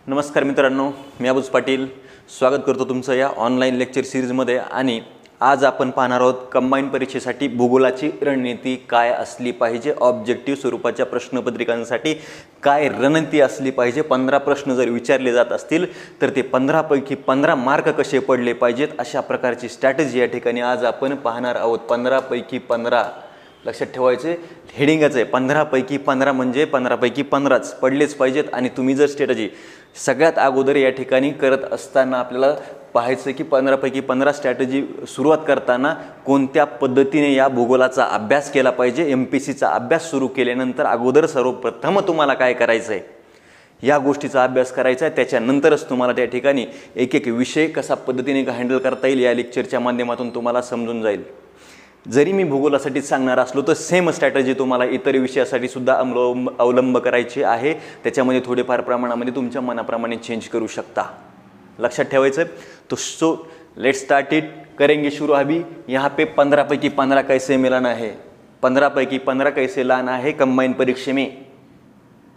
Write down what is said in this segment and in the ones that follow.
नमस्कार मित्रांनो, मी अबूज पाटील स्वागत करतो तुमचं या ऑनलाईन लेक्चर सीरीजमध्ये। आणि आज आपण पाहणार आहोत कंबाईन परीक्षेसाठी भूगोलाची रणनीती काय असली पाहिजे। ऑब्जेक्टिव्ह स्वरूपाच्या प्रश्नपत्रिकांसाठी काय रणनीती असली पाहिजे। 15 प्रश्न जर विचारले जात असतील तर ते 15 पैकी 15 मार्क कसे पडले पाहिजेत, अशा प्रकारची स्ट्रॅटेजी या ठिकाणी आज आपण पाहणार आहोत। 15 पैकी 15 लक्षात ठेवायचे, हेडिंगच आहे 15 पैकी 15 म्हणजे 15 पैकी 15च पडलेच पाहिजेत। आणि तुम्ही जर स्ट्रॅटेजी सगळ्यात अगोदर या ठिकाणी करत असताना आपल्याला पाहायचं की 15 पैकी 15 स्ट्रॅटेजी सुरुवात करताना कोणत्या पद्धतीने या भूगोलाचा अभ्यास केला पाहिजे। एमपीसीचा अभ्यास सुरू केल्यानंतर अगोदर सर्वप्रथम तुम्हाला काय करायचं आहे, या गोष्टीचा अभ्यास करायचा आहे। त्याच्यानंतरच तुम्हाला त्या ठिकाणी एक एक विषय कसा पद्धतीने हँडल करता येईल या लेक्चरच्या माध्यमातून तुम्हाला समजून जाईल। जरी मी भूगोलासाठी सांगणार असलो तर सेम स्ट्रॅटेजी तुम्हाला इतर विषयासाठी सुद्धा अवलंब करायची आहे। त्याच्यामध्ये थोडेफार प्रमाणामध्ये तुमच्या मनाप्रमाणे चेंज करू शकता, लक्षात ठेवायचं। तो सो लेट्स स्टार्ट इट, करेंगे शुरू। अभी यहाँ पे 15 पैकी 15 कैसे मिलाना है, 15 पैकी 15 कैसे लाना है कंबाइन परीक्षा में।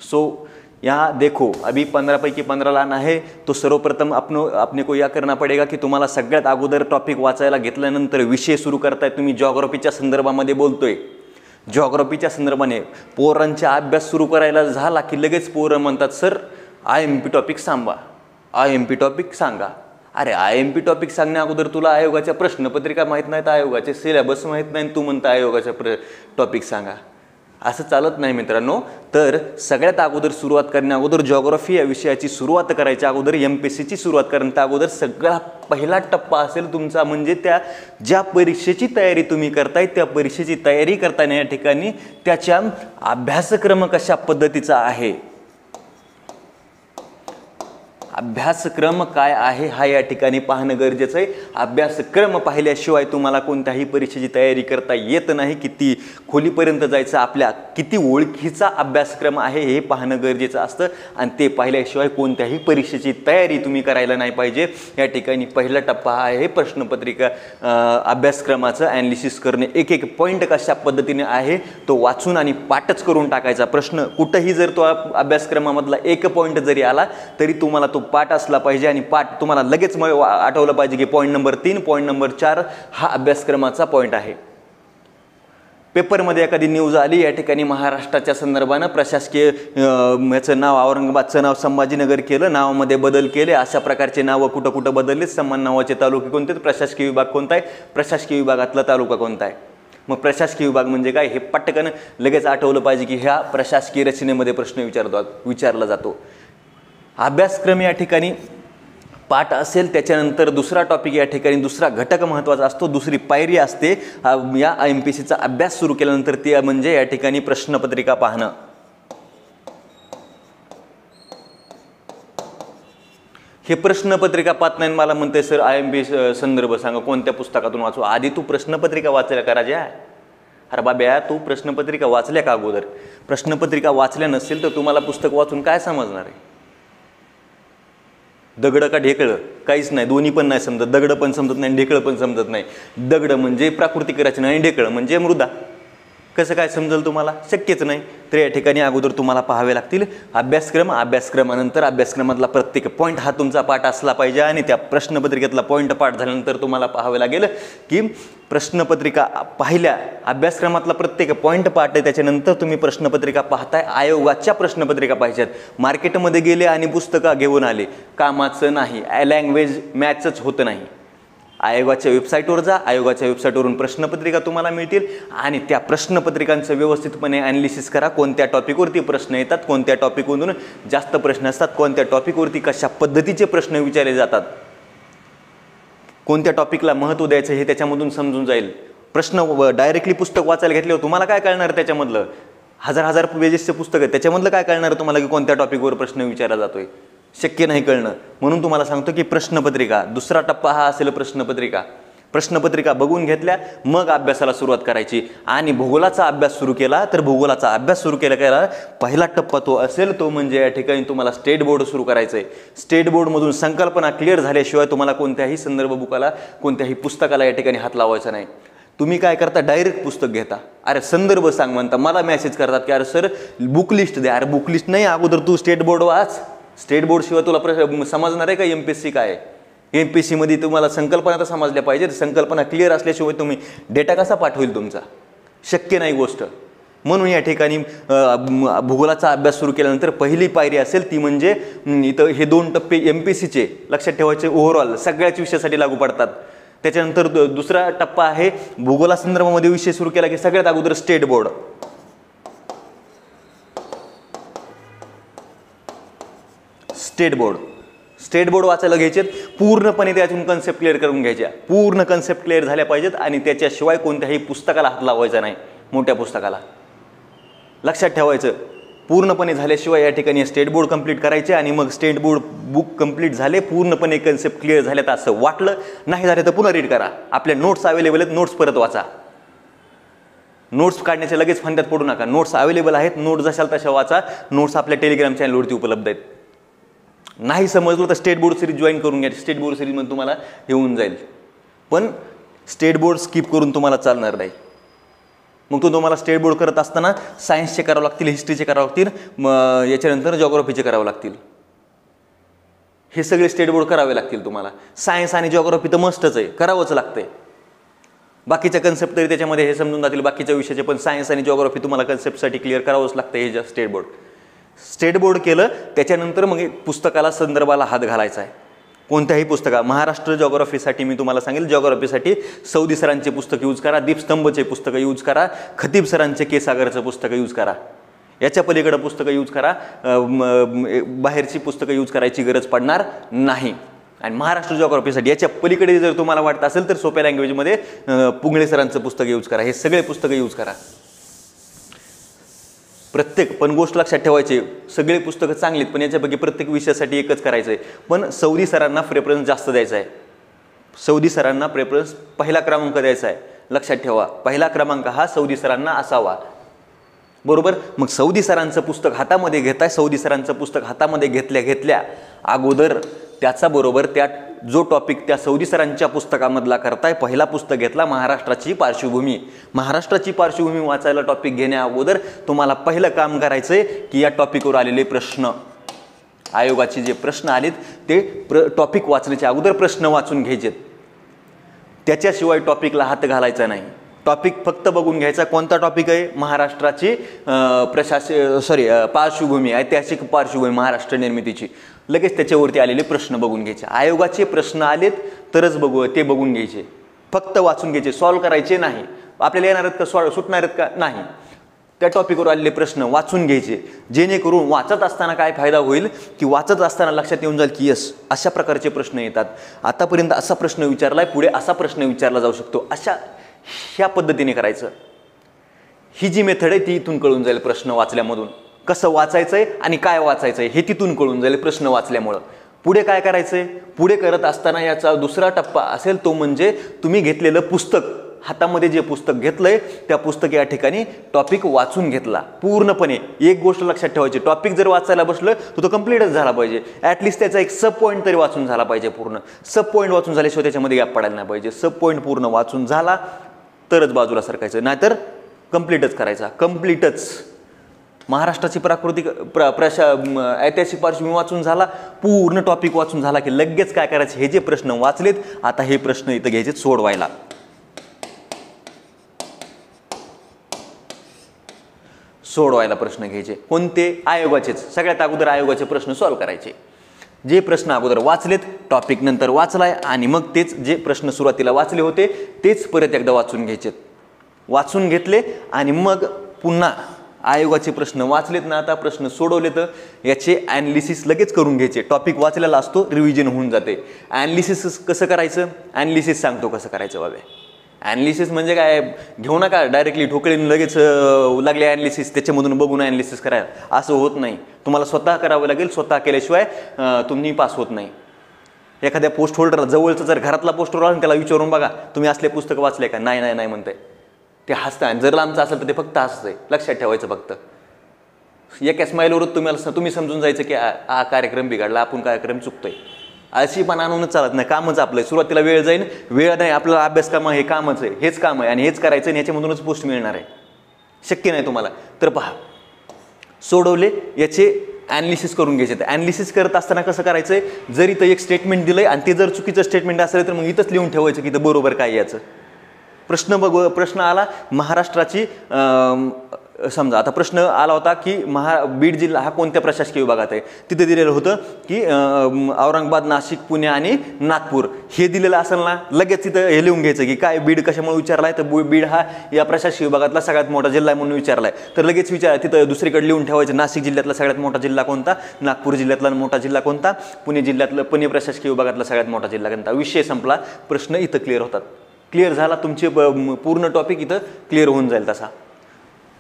सो यहाँ देखो, अभी 15 पैकी 15 लाना है तो सर्वप्रथम अपने को यह करना पड़ेगा की तुम्हाला सगळ्यात अगोदर टॉपिक वाचायला घेतल्यानंतर विषय सुरू करताय। तुम्ही जिओग्राफीच्या संदर्भामध्ये बोलतोय, जिओग्राफीच्या संदर्भाने पोरांचा अभ्यास सुरू करायला झाला की लगेच पोरं म्हणतात सर IMP टॉपिक सांगा, IMP टॉपिक सांगा। अरे IMP टॉपिक सांगण्या अगोदर तुला आयोगाच्या प्रश्नपत्रिका माहीत नाहीत, आयोगाचे सिलेबस माहीत नाही, तू म्हणता आयोगाच्या टॉपिक सांगा, असं चालत नाही मित्रांनो। तर सगळ्यात अगोदर सुरुवात करण्या अगोदर जिओग्राफी या विषयाची सुरुवात करायच्या अगोदर एमपीसीची सुरुवात करण्याच्या अगोदर सगळा पहिला टप्पा असेल तुमचा म्हणजे त्या ज्या परीक्षेची तयारी तुम्ही करताय त्या परीक्षेची तयारी करताना या ठिकाणी त्याच्या अभ्यासक्रम कशा पद्धतीचा आहे, अभ्यासक्रम काय आहे हा या ठिकाणी पाहणं गरजेचं आहे। अभ्यासक्रम पाहिल्याशिवाय तुम्हाला कोणत्याही परीक्षेची तयारी करता येत नाही। किती खोलीपर्यंत जायचं, आपल्या किती ओळखीचा अभ्यासक्रम आहे हे पाहणं गरजेचं असतं आणि ते पाहिल्याशिवाय कोणत्याही परीक्षेची तयारी तुम्ही करायला नाही पाहिजे। या ठिकाणी पहिला टप्पा हा आहे प्रश्नपत्रिका अभ्यासक्रमाचं ॲनालिसिस करणे। एक एक पॉईंट कशा पद्धतीने आहे तो वाचून आणि पाठच करून टाकायचा। प्रश्न कुठेही जर तो अभ्यासक्रमामधला एक पॉईंट जरी आला तरी तुम्हाला तो पाठ असला पाहिजे आणि पाठ तुम्हाला लगेच आठवलं पाहिजे की पॉईंट नंबर 3 पॉईंट नंबर 4 हा अभ्यासक्रमाचा पॉईंट आहे। पेपरमध्ये एखादी न्यूज आली या ठिकाणी महाराष्ट्राच्या संदर्भानं प्रशासकीय याचं नाव औरंगाबादचं नाव संभाजीनगर केलं, नावामध्ये बदल केले, अशा प्रकारचे नावं कुठं कुठं बदलले, समान नावाचे तालुके कोणते, प्रशासकीय विभाग कोणता आहे, प्रशासकीय विभागातला तालुका कोणता आहे। मग प्रशासकीय विभाग म्हणजे काय हे पटकन लगेच आठवलं पाहिजे की ह्या प्रशासकीय रचनेमध्ये प्रश्न विचारला जातो। अभ्यासक्रम या ठिकाणी पाठ असेल, त्याच्यानंतर दुसरा टॉपिक या ठिकाणी दुसरा घटक महत्त्वाचा असतो, दुसरी पायरी असते या एमपीसीचा अभ्यास सुरू केल्यानंतर ते म्हणजे या ठिकाणी प्रश्नपत्रिका पाहणं। हे प्रश्नपत्रिका पाहत नाही मला म्हणते सर IMP संदर्भ सांगा, कोणत्या पुस्तकातून वाचू। आधी तू प्रश्नपत्रिका वाचायला का राजा? अरे बाब्या तू प्रश्नपत्रिका वाचल्या का अगोदर? प्रश्नपत्रिका वाचल्या नसेल तर तुम्हाला पुस्तक वाचून काय समजणार आहे? दगड का ढेकळं? काहीच नाही, दोन्ही पण नाही समजत। दगड पण समजत नाही, ढेकळं पण समजत नाही। दगड म्हणजे प्राकृतिक रचना आणि ढेकळं म्हणजे मृदा, कसं काय समजेल तुम्हाला? शक्यच नाही। तर या ठिकाणी अगोदर तुम्हाला पाहावे लागतील अभ्यासक्रम, अभ्यासक्रमानंतर अभ्यासक्रमातला प्रत्येक पॉईंट हा तुमचा पाठ असला पाहिजे आणि त्या प्रश्नपत्रिकेतला पॉईंट पाठ झाल्यानंतर तुम्हाला पाहावे लागेल की प्रश्नपत्रिका पाहिल्या, अभ्यासक्रमातला प्रत्येक पॉईंट पाठ आहे, त्याच्यानंतर तुम्ही प्रश्नपत्रिका पाहताय। आयोगाच्या प्रश्नपत्रिका पाहिजेत। मार्केटमध्ये गेले आणि पुस्तकं घेऊन आले कामाचं नाही, लँग्वेज मॅचच होत नाही। आयोगाच्या वेबसाईटवर जा, आयोगाच्या वेबसाईटवरून प्रश्नपत्रिका तुम्हाला मिळतील आणि त्या प्रश्नपत्रिकांचं व्यवस्थितपणे ॲनालिसिस करा। कोणत्या टॉपिकवरती प्रश्न येतात, कोणत्या टॉपिकवरून जास्त प्रश्न असतात, कोणत्या टॉपिकवरती कशा पद्धतीचे प्रश्न विचारले जातात, कोणत्या टॉपिकला महत्त्व द्यायचं हे त्याच्यामधून समजून जाईल। प्रश्न डायरेक्टली पुस्तक वाचायला घेतल्यावर तुम्हाला काय कळणार? त्याच्यामधलं हजार पेजेसचं पुस्तक आहे, त्याच्यामधलं काय कळणार तुम्हाला की कोणत्या टॉपिकवर प्रश्न विचारला जातोय? शक्य नाही कळणं। म्हणून तुम्हाला सांगतो की प्रश्नपत्रिका दुसरा टप्पा हा असेल प्रश्नपत्रिका। प्रश्नपत्रिका बघून घेतल्या मग अभ्यासाला सुरुवात करायची। आणि भूगोलाचा अभ्यास सुरू केला तर भूगोलाचा अभ्यास सुरू केला पहिला टप्पा तो असेल तो म्हणजे या ठिकाणी तुम्हाला स्टेट बोर्ड सुरू करायचं आहे। स्टेट बोर्डमधून संकल्पना क्लिअर झाल्याशिवाय तुम्हाला कोणत्याही संदर्भ बुकाला, कोणत्याही पुस्तकाला या ठिकाणी हात लावायचा नाही। तुम्ही काय करता, डायरेक्ट पुस्तक घेता। अरे संदर्भ सांग म्हणता, मला मेसेज करतात की अरे सर बुक लिस्ट द्या। अरे बुक लिस्ट नाही, अगोदर तू स्टेट बोर्ड वाच, स्टेट बोर्ड शिवाय तुला समजणार आहे का MPSC काय आहे? MPSC मध्ये तुम्हाला संकल्पना तर समजल्या पाहिजे. संकल्पना क्लिअर असल्याशिवाय तुम्ही डेटा कसा पाठवेल तुमचा? शक्य नाही गोष्ट. म्हणून या ठिकाणी भूगोलाचा अभ्यास सुरू केल्यानंतर पहिली पायरी असेल ती म्हणजे इथं हे 2 टप्पे MPSCचे लक्षात ठेवायचे ओव्हरऑल सगळ्याच विषयासाठी लागू पडतात. त्याच्यानंतर दुसरा टप्पा आहे भूगोलासंदर्भामध्ये विषय सुरू केला की सगळ्यात अगोदर स्टेट बोर्ड. स्टेट बोर्ड वाचायला घ्यायचे, पूर्णपणे त्यातून कन्सेप्ट क्लिअर करून घ्यायच्या. पूर्ण कन्सेप्ट क्लिअर झाल्या पाहिजेत आणि त्याच्याशिवाय कोणत्याही पुस्तकाला हात लावायचा नाही. मोठ्या पुस्तकाला लक्षात ठेवायचं. पूर्णपणे झाल्याशिवाय या ठिकाणी स्टेट बोर्ड कंप्लीट करायचे आणि मग स्टेट बोर्ड बुक कंप्लीट झाले, पूर्णपणे कन्सेप्ट क्लिअर झाल्यात असं वाटलं, नाही झालं तर पुन्हा रीड करा. आपल्या नोट्स अवेलेबल आहेत, नोट्स परत वाचा. नोट्स काढण्याचे लगेच फंद्यात पडू नका. नोट्स अवेलेबल आहेत, नोट्स जशाल तशा वाचा. नोट्स आपल्या टेलिग्राम चॅनलवरती उपलब्ध आहेत. नाही समजलं तर स्टेट बोर्ड सिरीज जॉईन करून घ्या. स्टेट बोर्ड सिरीजमध्ये तुम्हाला येऊन जाईल. पण स्टेट बोर्ड स्किप करून तुम्हाला चालणार नाही. मग तुम्हाला स्टेट बोर्ड करत असताना सायन्सचे करावं लागतील, हिस्ट्रीचे करावं लागतील, याच्यानंतर जॉग्राफीचे करावं लागतील. हे सगळे स्टेट बोर्ड करावे लागतील तुम्हाला. सायन्स आणि जॉग्राफी तर मस्टच आहे, करावंच लागतंय. बाकीच्या कन्सेप्ट तरी त्याच्यामध्ये हे समजून जातील बाकीच्या विषयाचे, पण सायन्स आणि जॉग्राफी तुम्हाला कन्सेप्टसाठी क्लिअर करावंच लागतं. हे स्टेट बोर्ड केलं त्याच्यानंतर मग पुस्तकाला संदर्भाला हात घालायचा आहे. कोणत्याही पुस्तका महाराष्ट्र जॉग्राफीसाठी मी तुम्हाला सांगेल, जॉग्राफीसाठी सौदी सरांचे पुस्तक यूज करा, दीपस्तंभचे पुस्तकं यूज करा, खतीब सरांचे केसागरचं पुस्तकं यूज करा. याच्या पलीकडे पुस्तकं यूज करा. बाहेरची पुस्तकं यूज करायची गरज पडणार नाही. आणि महाराष्ट्र जॉग्राफीसाठी याच्या पलीकडे जर तुम्हाला वाटत असेल तर सोप्या लँग्वेजमध्ये पुंगळे सरांचं पुस्तक यूज करा. हे सगळे पुस्तकं यूज करा. प्रत्येक पण गोष्ट लक्षात ठेवायची, सगळे पुस्तकं चांगलीत पण याच्यापैकी प्रत्येक विषयासाठी एकच करायचं आहे. पण सौदी सरांना प्रेफरन्स जास्त द्यायचा आहे. सौदी सरांना प्रेफरन्स पहिला क्रमांक द्यायचा आहे. लक्षात ठेवा, पहिला क्रमांक हा सौदी सरांना असावा. बरोबर. मग सौदी सरांचं पुस्तक हातामध्ये घेताय, सौदी सरांचं पुस्तक हातामध्ये घेतल्या अगोदर त्याचा बरोबर त्या जो टॉपिक त्या सौदी सरांच्या पुस्तकामधला करताय, पहिला पुस्तक घेतला महाराष्ट्राची पार्श्वभूमी. महाराष्ट्राची पार्श्वभूमी वाचायला टॉपिक घेण्या अगोदर तुम्हाला पहिलं काम करायचंय की या टॉपिकवर आलेले प्रश्न, आयोगाचे जे प्रश्न आलेत ते टॉपिक वाचण्याच्या अगोदर प्रश्न वाचून घ्यायचेत. त्याच्याशिवाय टॉपिकला हात घालायचा नाही. टॉपिक फक्त बघून घ्यायचा. कोणता टॉपिक आहे? महाराष्ट्राची पार्श्वभूमी, ऐतिहासिक पार्श्वभूमी महाराष्ट्र निर्मितीची. लगेच त्याच्यावरती आलेले प्रश्न बघून घ्यायचे. आयोगाचे प्रश्न आलेत तरच ते बघून घ्यायचे. फक्त वाचून घ्यायचे, सॉल्व्ह करायचे नाही. आपल्याला येणार आहेत का, सुटणार आहेत का? नाही. त्या टॉपिकवर आलेले प्रश्न वाचून घ्यायचे, जेणेकरून वाचत असताना काय फायदा होईल की वाचत असताना लक्षात येऊन जाईल की यस अशा प्रकारचे प्रश्न येतात. आतापर्यंत असा प्रश्न विचारलाय, पुढे असा प्रश्न विचारला जाऊ शकतो. ह्या पद्धतीने करायचं. ही जी मेथड आहे ती इथून कळून जाईल. प्रश्न वाचल्यामधून कसं वाचायचंय आणि काय वाचायचंय हे तिथून कळून जाईल प्रश्न वाचल्यामुळं. पुढे काय करायचंय? पुढे करत असताना याचा दुसरा टप्पा असेल तो म्हणजे तुम्ही घेतलेलं पुस्तक, हातामध्ये जे पुस्तक घेतलंय त्या पुस्तक या ठिकाणी टॉपिक वाचून घेतला पूर्णपणे. एक गोष्ट लक्षात ठेवायची, टॉपिक जर वाचायला बसलं तर तो कंप्लीटच झाला पाहिजे. ॲटलिस्ट त्याचा एक सब पॉईंट तरी वाचून झाला पाहिजे. पूर्ण सब पॉईंट वाचून झाल्याशिवाय त्याच्यामध्ये गॅप पडायला नाही पाहिजे. सब पॉईंट पूर्ण वाचून झाला तरच बाजूला सरकायचं, नाहीतर कंप्लीटच करायचा. कंप्लीटच. महाराष्ट्राची ऐतिहासिक पार्श्वभूमी वाचून झाला, पूर्ण टॉपिक वाचून झाला की लगेच काय करायचं? हे जे प्रश्न वाचलेत आता हे प्रश्न इथं घ्यायचे सोडवायला. प्रश्न घ्यायचे. कोणते? आयोगाचेच. सगळ्यात अगोदर आयोगाचे प्रश्न सॉल्व्ह करायचे. जे प्रश्न अगोदर वाचलेत, टॉपिक नंतर वाचलाय आणि मग तेच जे प्रश्न सुरुवातीला वाचले होते तेच परत एकदा वाचून घ्यायचे. वाचून घेतले आणि मग पुन्हा आयोगाचे प्रश्न वाचलेत ना, आता प्रश्न सोडवले तर याचे ॲनालिसिस लगेच करून घ्यायचे. टॉपिक वाचलेला असतो, रिव्हिजन होऊन जाते. ॲनालिसिस कसं करायचं? ॲनालिसिस सांगतो कसं करायचं बाबा. ॲनालिसिस म्हणजे काय? घेऊ नका डायरेक्टली ठोकळीने लगेच लागले ॲनालिसिस, त्याच्यामधून बघून ॲनालिसिस करायला, असं होत नाही. तुम्हाला स्वतः करावं लागेल. स्वतः केल्याशिवाय तुम्ही पास होत नाही. एखाद्या पोस्ट होल्डरला, जवळचं जर घरातला पोस्ट होल्डर त्याला विचारून बघा तुम्ही असले पुस्तक वाचले का? नाही नाही नाही म्हणताय ते, हसता. जर लांबचं असेल तर ते फक्त हसतंय. लक्षात ठेवायचं. फक्त एका स्माईलवरच तुम्ही समजून जायचं की हा कार्यक्रम बिघडला, आपण कार्यक्रम चुकतोय. अशी पण आणूनच चालत नाही. कामच आपलं. सुरुवातीला वेळ जाईल, वेळ नाही. आपलं अभ्यास काम हे कामच आहे, हेच काम आहे आणि हेच करायचं आणि ह्याच्यामधूनच पोस्ट मिळणार आहे. शक्य नाही तुम्हाला. तर पहा, सोडवले याचे ॲनालिसिस करून घ्यायचे. तर ॲनालिसिस करत असताना कसं करायचं, जर इथं एक स्टेटमेंट दिलं आहे आणि ते जर चुकीचं स्टेटमेंट असेल तर मग इथंच लिहून ठेवायचं की इथं बरोबर काय याचं. प्रश्न आला महाराष्ट्राची, समजा आता प्रश्न आला होता की बीड जिल्हा हा कोणत्या प्रशासकीय विभागात आहे. तिथे दिलेलं होतं की औरंगाबाद, नाशिक, पुणे आणि नागपूर हे दिलेलं असेल ना, लगेच तिथं हे लिहून घ्यायचं की काय बीड कशामुळे विचारलाय, तर बीड हा या प्रशासकीय विभागातला सगळ्यात मोठा जिल्हा आहे म्हणून विचारलाय. तर लगेच तिथं दुसरीकडे लिहून ठेवायचं नाशिक जिल्ह्यातला सगळ्यात मोठा जिल्हा कोणता, नागपूर जिल्ह्यातला मोठा जिल्हा कोणता, पुणे प्रशासकीय विभागातला सगळ्यात मोठा जिल्हा कोणता. विषय संपला. प्रश्न इथं क्लिअर होतात. क्लिअर झाला तुमचे पूर्ण टॉपिक इथं क्लिअर होऊन जाईल. तसा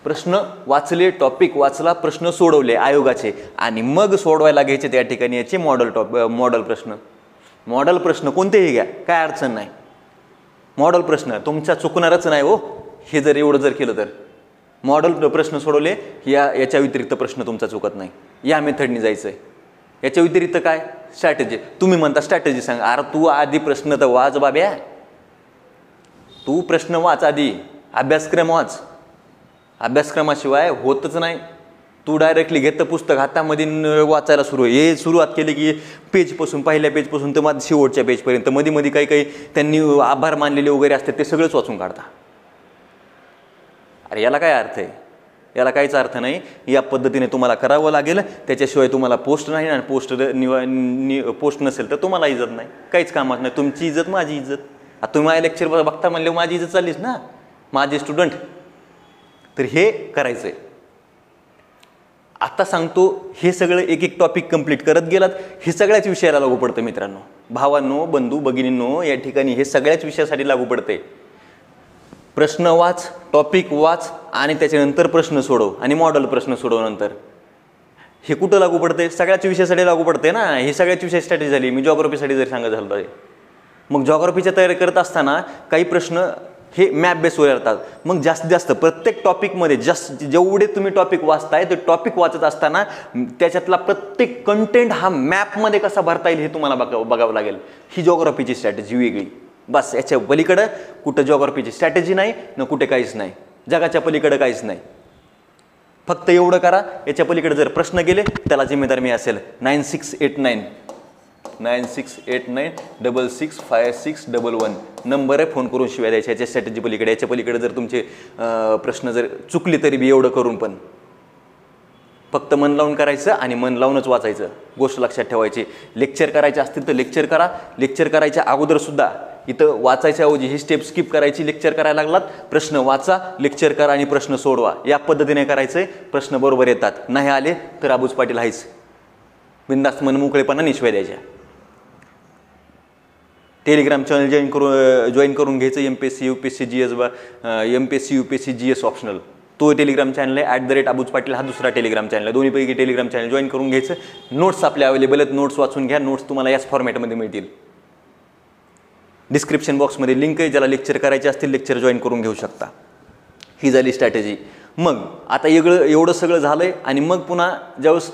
प्रश्न वाचले, टॉपिक वाचला, प्रश्न सोडवले आयोगाचे आणि मग सोडवायला घ्यायचे त्या ठिकाणी याचे मॉडेल प्रश्न कोणतेही घ्या, काय अडचण नाही. मॉडेल प्रश्न तुमच्या चुकणारच नाही हो. हे जर एवढं जर केलं तर मॉडेल प्रश्न सोडवले, याच्या व्यतिरिक्त प्रश्न तुमचा चुकत नाही. या मेथडनी जायचंय. याच्या व्यतिरिक्त काय स्ट्रॅटेजी, तुम्ही म्हणता स्ट्रॅटेजी सांग. अरे तू आधी प्रश्न तर वाच बाब्या, तू प्रश्न वाच आधी, अभ्यासक्रम वाच. अभ्यासक्रमाशिवाय होतच नाही. तू डायरेक्टली घेतं पुस्तक हातामध्ये वाचायला सुरुवात केली की पेजपासून, पहिल्या पेजपासून तर माझ्या शेवटच्या पेजपर्यंत मध्ये काही त्यांनी आभार मानलेले वगैरे असतात ते सगळंच वाचून काढता. अरे याला काय अर्थ आहे, याला काहीच अर्थ नाही. या पद्धतीने तुम्हाला करावं लागेल. त्याच्याशिवाय तुम्हाला पोस्ट नाही आणि पोस्ट नसेल तर तुम्हाला इज्जत नाही, काहीच कामात नाही. तुमची इज्जत माझी इज्जत. आता तुम्ही माझ्या लेक्चर बघता म्हणले माझी इज्जत चाललीच ना, माझे स्टुडंट. तर हे करायचंय. आता सांगतो, हे सगळं एक टॉपिक कंप्लीट करत गेलात, हे सगळ्याच विषयाला लागू पडतं मित्रांनो, भावांनो, बंधू भगिनींनो. या ठिकाणी हे सगळ्याच विषयासाठी लागू पडते. प्रश्न वाच, टॉपिक वाच आणि त्याच्यानंतर प्रश्न सोडव आणि मॉडेल प्रश्न सोडव नंतर. हे कुठं लागू पडते, सगळ्याच विषयासाठी लागू पडते ना. ही सगळ्याच विषय स्ट्रॅटेजी झाली. मी जॉग्राफीसाठी जर सांगत झालं तर मग जॉग्राफीच्या तयारी करत असताना काही प्रश्न हे मॅप बेसवर येतात. मग जास्तीत जास्त प्रत्येक टॉपिकमध्ये जेवढे तुम्ही टॉपिक वाचताय ते टॉपिक वाचत असताना त्याच्यातला प्रत्येक कंटेंट हा मॅपमध्ये कसा भरता येईल हे तुम्हाला बघावं लागेल. ही जॉग्राफीची स्ट्रॅटेजी वेगळी. बस याच्या पलीकडं कुठं जॉग्राफीची स्ट्रॅटेजी नाही ना, कुठे काहीच नाही. जगाच्या पलीकडं काहीच नाही. फक्त एवढं करा. याच्या पलीकडे जर प्रश्न गेले त्याला जिम्मेदार मी असेल. 9689665611 नंबर आहे, फोन करून शिवाय द्यायच्या. याच्या स्ट्रॅटेजी पलीकडे, याच्या पलीकडे जर तुमचे प्रश्न जर चुकले तरी बी एवढं करून पण फक्त मन लावून करायचं आणि मन लावूनच वाचायचं. गोष्ट लक्षात ठेवायची. लेक्चर करायचे असतील तर लेक्चर करा. लेक्चर करायच्या अगोदर सुद्धा इथं वाचायच्या ऐवजी ही स्टेप स्किप करायची. लेक्चर करायला लागलात, प्रश्न वाचा, लेक्चर करा आणि प्रश्न सोडवा. या पद्धतीने करायचंय. प्रश्न बरोबर येतात. नाही आले तर अबूज पाटील आहेच. बिनधास्त मन मोकळेपणाने शिवाय द्यायच्या. टेलिग्राम चॅनल जॉईन करून घ्यायचं. MPSC UPSC GS ऑप्शनल तो टेलिग्राम चॅनल आहे. @अबूज पाटील हा दुसरा टेलिग्राम चॅनल आहे. दोन्हीपैकी टेलिग्राम चॅनल जॉईन करून घ्यायचं. नोट्स आपल्या अवेलेबल आहेत. नोट्स वाचून घ्या. नोट्स तुम्हाला याच फॉर्मॅटमध्ये मिळतील. डिस्क्रिप्शन बॉक्समध्ये लिंक आहे. ज्याला लेक्चर करायचे असतील लेक्चर जॉईन करून घेऊ शकता. ही झाली स्ट्रॅटेजी. मग आता एवढं सगळं झालंय आणि मग पुन्हा ज्यावेळेस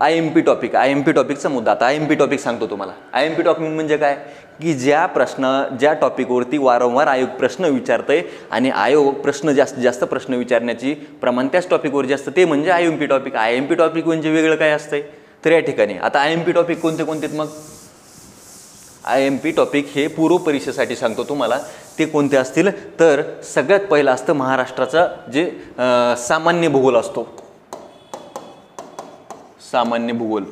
IMP टॉपिकचा मुद्दा. आता IMP टॉपिक सांगतो तुम्हाला. IMP टॉपिक म्हणजे काय की ज्या टॉपिकवरती वारंवार आयोग प्रश्न विचारतंय आणि आयोग प्रश्न जास्तीत जास्त प्रश्न विचारण्याची प्रमाण त्याच टॉपिकवर जास्त, ते म्हणजे IMP टॉपिक. IMP टॉपिक म्हणजे वेगळं काय असतंय तर या ठिकाणी आता IMP टॉपिक कोणते मग IMP टॉपिक हे पूर्व परीक्षेसाठी सांगतो तुम्हाला. ते कोणते असतील तर सगळ्यात पहिलं असतं महाराष्ट्राचा जे सामान्य भूगोल असतो. सामान्य भूगोल.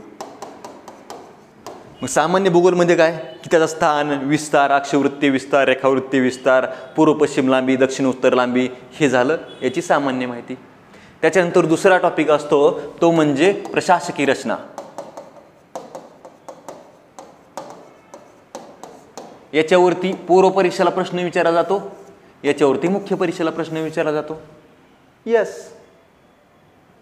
मग सामान्य भूगोलमध्ये काय की त्याचा स्थान, विस्तार, अक्षवृत्तीय विस्तार, रेखावृत्तीय विस्तार, पूर्व पश्चिम लांबी, दक्षिण उत्तर लांबी, हे झालं याची सामान्य माहिती. त्याच्यानंतर दुसरा टॉपिक असतो तो म्हणजे प्रशासकीय रचना. याच्यावरती पूर्व परीक्षेला प्रश्न विचारला जातो. याच्यावरती मुख्य परीक्षेला प्रश्न विचारला जातो. यस.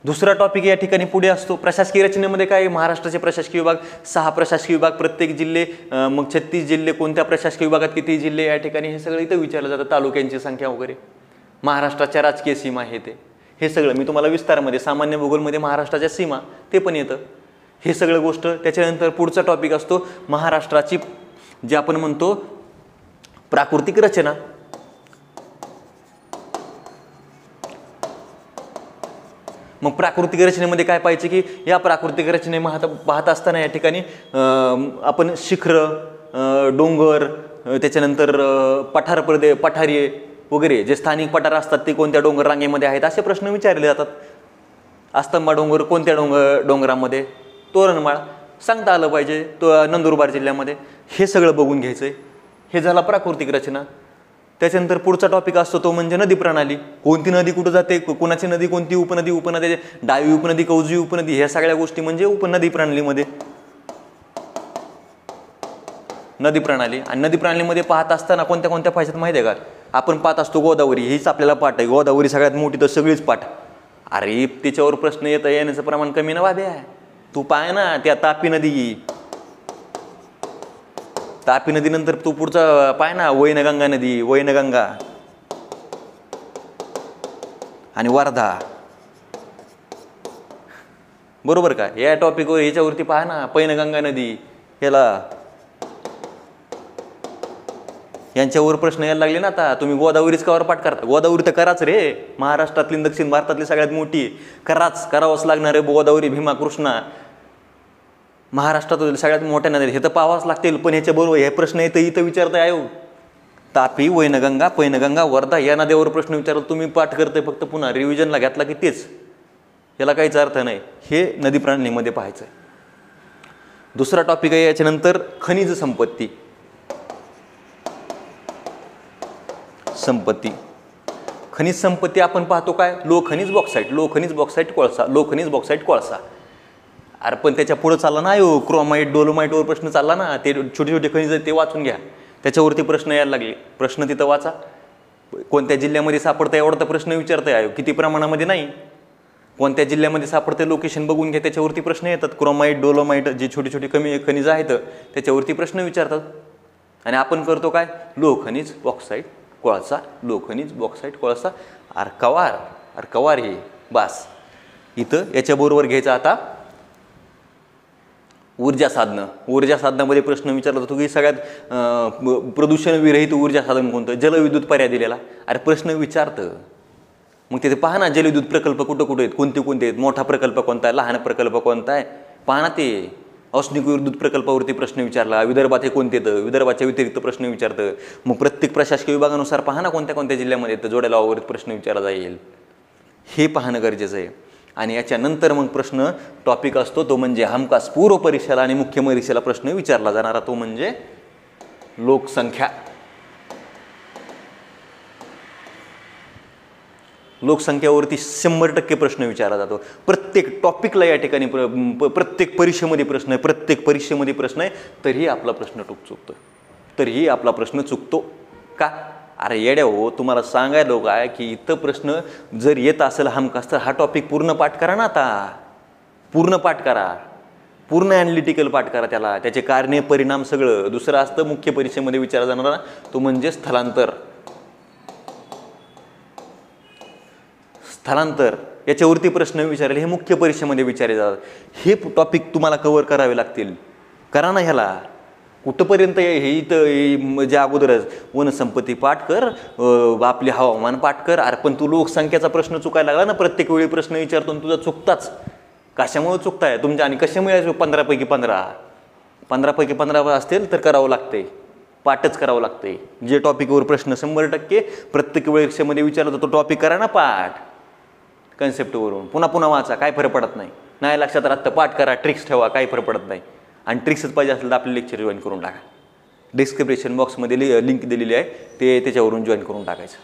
दुसरा टॉपिक या ठिकाणी पुढे असतो प्रशासकीय रचनेमध्ये. काय महाराष्ट्राचे प्रशासकीय विभाग 6 प्रशासकीय विभाग, प्रत्येक जिल्हे, मग 36 जिल्हे, कोणत्या प्रशासकीय विभागात किती जिल्हे, या ठिकाणी हे सगळं इथं विचारलं जातं. तालुक्यांची संख्या वगैरे, महाराष्ट्राच्या राजकीय सीमा हे सगळं मी तुम्हाला विस्तारामध्ये, सामान्य भूगोलमध्ये महाराष्ट्राच्या सीमा ते पण येतं. हे सगळं गोष्ट. त्याच्यानंतर पुढचा टॉपिक असतो महाराष्ट्राची जे आपण म्हणतो प्राकृतिक रचना. मग प्राकृतिक रचनेमध्ये काय पाहिजे की या प्राकृतिक रचने पाहत असताना या ठिकाणी आपण शिखरं, डोंगर, त्याच्यानंतर पठारी वगैरे जे स्थानिक पठार असतात ते कोणत्या डोंगर रांगेमध्ये आहेत असे प्रश्न विचारले जातात. आस्तंबा डोंगर कोणत्या डोंगरामध्ये, तोरणमाळ सांगता आलं पाहिजे, तो नंदुरबार जिल्ह्यामध्ये. हे सगळं बघून घ्यायचं आहे. हे झाला प्राकृतिक रचना. त्याच्यानंतर पुढचा टॉपिक असतो तो म्हणजे नदी प्रणाली. कोणती नदी कुठं जाते, कुणाची नदी कोणती, उपनदी, डावी उपनदी, उजवी उपनदी, ह्या सगळ्या गोष्टी म्हणजे उपनदी प्रणालीमध्ये. नदी प्रणाली आणि नदी प्रणालीमध्ये पाहत असताना कोणत्या कोणत्या पाहिजेत माहिती आहे का? आपण पाहत असतो गोदावरी, हीच आपल्याला पाठ आहे. गोदावरी सगळ्यात मोठी तर सगळीच पाठ. अरे तिच्यावर प्रश्न येण्याचं प्रमाण कमी ना बाबे. तू पाय ना त्या तापी नदीनंतर तू पुढचा पाय ना वैनगंगा नदी, वैनगंगा आणि वर्धा. बरोबर का? या टॉपिकवर याच्यावरती पहा ना पैनगंगा नदी, ह्याला यांच्यावर प्रश्न यायला लागले ना आता. तुम्ही गोदावरीच कावर पाठ करता? गोदावरी तर कराच रे, महाराष्ट्रातली दक्षिण भारतातली सगळ्यात मोठी करावंच लागणार आहे. गोदावरी, भीमा, कृष्णा महाराष्ट्रातील सगळ्यात मोठ्या नद्या, हे तर पाहावंच लागतील. पण ह्याच्याबरोबर हे प्रश्न येतं इथं विचारताय आयोग. तापी, वैनगंगा, पैनगंगा, वर्धा या नद्यावर प्रश्न विचारला, तुम्ही पाठ करते फक्त पुन्हा रिव्हिजनला घेतला की तेच, याला काहीच अर्थ नाही. हे नदी प्रणालीमध्ये पाहायचं आहे. दुसरा टॉपिक आहे याच्यानंतर खनिज संपत्ती. खनिज संपत्ती आपण पाहतो काय? लोखनिज बॉक्साईट, कोळसा. अरे पण त्याच्या पुढे चालला ना क्रोमाइट, डोलोमाइटवर प्रश्न चालला ना. ते छोटे छोटे खनिज ते वाचून घ्या, त्याच्यावरती प्रश्न यायला लागले. प्रश्न तिथं वाचा. कोणत्या जिल्ह्यामध्ये सापडतं एवढा तर प्रश्न विचारताय आयोग, किती प्रमाणामध्ये नाही. कोणत्या जिल्ह्यामध्ये सापडते लोकेशन बघून घ्या, त्याच्यावरती प्रश्न येतात. क्रोमाइट, डोलोमाइट जे छोटे छोटे कमी खनिज आहेत त्याच्यावरती प्रश्न विचारतात. आणि आपण करतो काय? लोखनिज बॉक्साईट कोळसा, लोखनिज बॉक्साईट कोळसा. कवार हे बास. इथं याच्याबरोबर घ्यायचं आता ऊर्जा साधनामध्ये प्रश्न विचारला जातो की सगळ्यात प्रदूषण विरहित ऊर्जा साधन कोणतं? जलविद्युत पर्याय दिलेला. अरे प्रश्न विचारतं. मग तिथे पहा ना जलविद्युत प्रकल्प कुठं कुठे आहेत, कोणते आहेत, मोठा प्रकल्प कोणता आहे, लहान प्रकल्प कोणता आहे, पहा ना. ते औष्णिक विद्युत प्रकल्पावरती प्रश्न विचारला. विदर्भात हे कोणते येतं, विदर्भाच्या व्यतिरिक्त प्रश्न विचारतं. मग प्रत्येक प्रशासकीय विभागानुसार पहा ना कोणत्या कोणत्या जिल्ह्यामध्ये येतं, जोड्या लावावरती प्रश्न विचारला जाईल. हे पाहणं गरजेचं आहे. आणि याच्यानंतर मग प्रश्न टॉपिक असतो तो म्हणजे हमखास पूर्व परीक्षेला आणि मुख्य परीक्षेला प्रश्न विचारला जाणारा तो म्हणजे लोकसंख्या. लोकसंख्येवरती 100% प्रश्न विचारला जातो. प्रत्येक टॉपिकला या ठिकाणी प्रत्येक परीक्षेमध्ये प्रश्न आहे. तरीही आपला प्रश्न चुकतो. का? अरे येड्या हो, तुम्हाला सांगायला काय की इथं प्रश्न जर येत असेल हमखास तर हा टॉपिक पूर्ण पाठ करा ना. आता पूर्ण ॲनालिटिकल पाठ करा त्याला, त्याचे कारणे परिणाम सगळं. दुसरं असतं मुख्य परीक्षेमध्ये विचारला जाणारा तो म्हणजे स्थलांतर. याच्यावरती प्रश्न विचारले हे मुख्य परीक्षेमध्ये विचारले जातात. हे टॉपिक तुम्हाला कव्हर करावे लागतील. करा ना ह्याला. कुठंपर्यंत हे इथं जे अगोदरच वनसंपत्ती पाठ कर, आपले हवामान पाठ कर. अरे पण तू लोकसंख्येचा प्रश्न चुकायला लागला ना. प्रत्येक वेळी प्रश्न विचारतो तुझा चुकताच. कशामुळे चुकताय तुमच्या? आणि कशामुळे 15पैकी 15 असतील तर करावं लागते, पाठच करावं लागते. जे टॉपिकवर प्रश्न 100% प्रत्येक परीक्षेमध्ये विचारला तो टॉपिक करा ना पाठ. कन्सेप्टवरून पुन्हा वाचा, काय फरक पडत नाही. लक्षात राहतं पाठ करा, ट्रिक्स ठेवा, काही फरक पडत नाही. आणि ट्रिक्सच पाहिजे असेल तर आपले लेक्चर जॉईन करून टाका. डिस्क्रिप्शन बॉक्समध्ये लिंक दिलेली आहे, त्याच्यावरून जॉईन करून टाकायचं.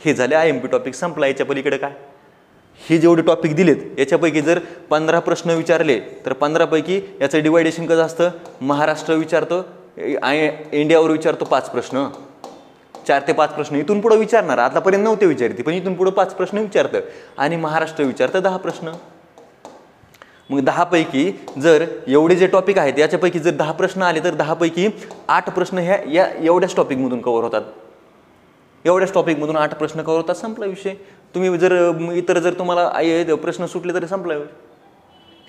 हे झाले IMP टॉपिक. संपला. याच्या पलीकडे काय? हे जेवढे टॉपिक दिलेत याच्यापैकी जर 15 प्रश्न विचारले तर 15पैकी याचं डिवायडेशन कसं असतं? महाराष्ट्र विचारतं, इंडियावर विचारतो 5 प्रश्न, 4 ते 5 प्रश्न इथून पुढे विचारणार. आतापर्यंत नव्हते विचारते पण इथून पुढे 5 प्रश्न विचारतं. आणि महाराष्ट्र विचारतं 10 प्रश्न. मग 10पैकी जर एवढे जे टॉपिक आहेत याच्यापैकी जर 10 प्रश्न आले तर 10पैकी 8 प्रश्न ह्या एवढ्याच टॉपिकमधून कव्हर होतात. 8 प्रश्न कव्हर होतात. संपला विषय. तुम्ही जर इतर जर तुम्हाला प्रश्न सुटले तरी संपला.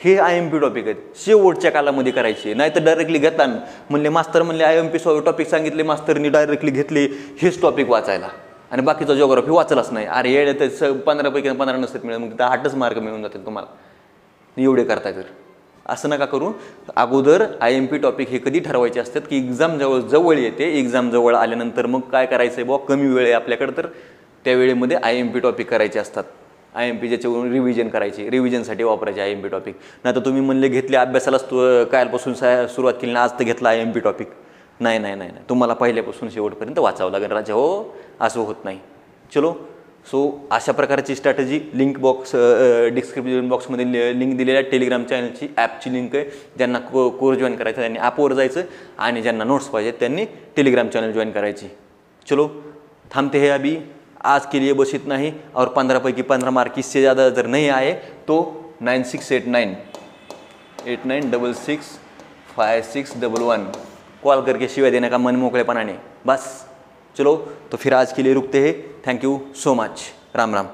हे IMP टॉपिक आहेत. शेवटच्या कालामध्ये करायचे, नाही तर डायरेक्टली घेताना म्हणले मास्तर म्हणले IMP टॉपिक सांगितले मास्तरनी, डायरेक्टली घेतले हेच टॉपिक वाचायला. आणि बाकीचा जिओग्राफी वाचलाच नाही, अरे येडे तर 15पैकी 15 नसतात मिळेल, मग 8च मार्क मिळून जातील तुम्हाला एवढे करताय तर. असं नका करू. अगोदर IMP टॉपिक हे कधी ठरवायचे असतात की एक्झाम जवळ येते, एक्झाम जवळ आल्यानंतर मग काय करायचं आहे बुवा, कमी वेळ आहे आपल्याकडे तर त्या वेळेमध्ये IMP टॉपिक करायचे असतात. IMP ज्याच्यावरून रिव्हिजन करायची, रिव्हिजनसाठी वापरायचे IMP टॉपिक. नाही तर तुम्ही म्हणले घेतले अभ्यासालाच कालपासून सुरुवात केली ना, आज तर घेतला IMP टॉपिक. नाही नाही नाही नाही, तुम्हाला पहिल्यापासून शेवटपर्यंत वाचावं लागेल राजा, हो असं होत नाही. चलो, सो अशा प्रकारची स्ट्रॅटेजी लिंक बॉक्स डिस्क्रिप्शन बॉक्समध्ये लिंक दिलेल्या टेलिग्राम चॅनलची ॲपची लिंक आहे. ज्यांना कोर्स जॉईन करायचं त्यांनी ॲपवर जायचं आणि ज्यांना नोट्स पाहिजेत त्यांनी टेलिग्राम चॅनल जॉईन करायची. चलो थांबते हैं अभी, आज के लिए बस इतना ही. और 15पैकी 15 मार्क इससे ज़्यादा अगर नहीं आए तो 9689865611 कॉल करके शिवाय देने का मन मोकलेपनाने. बस चलो, तो फिर आज के लिए रुकते हैं. Thank you so much. Ram Ram.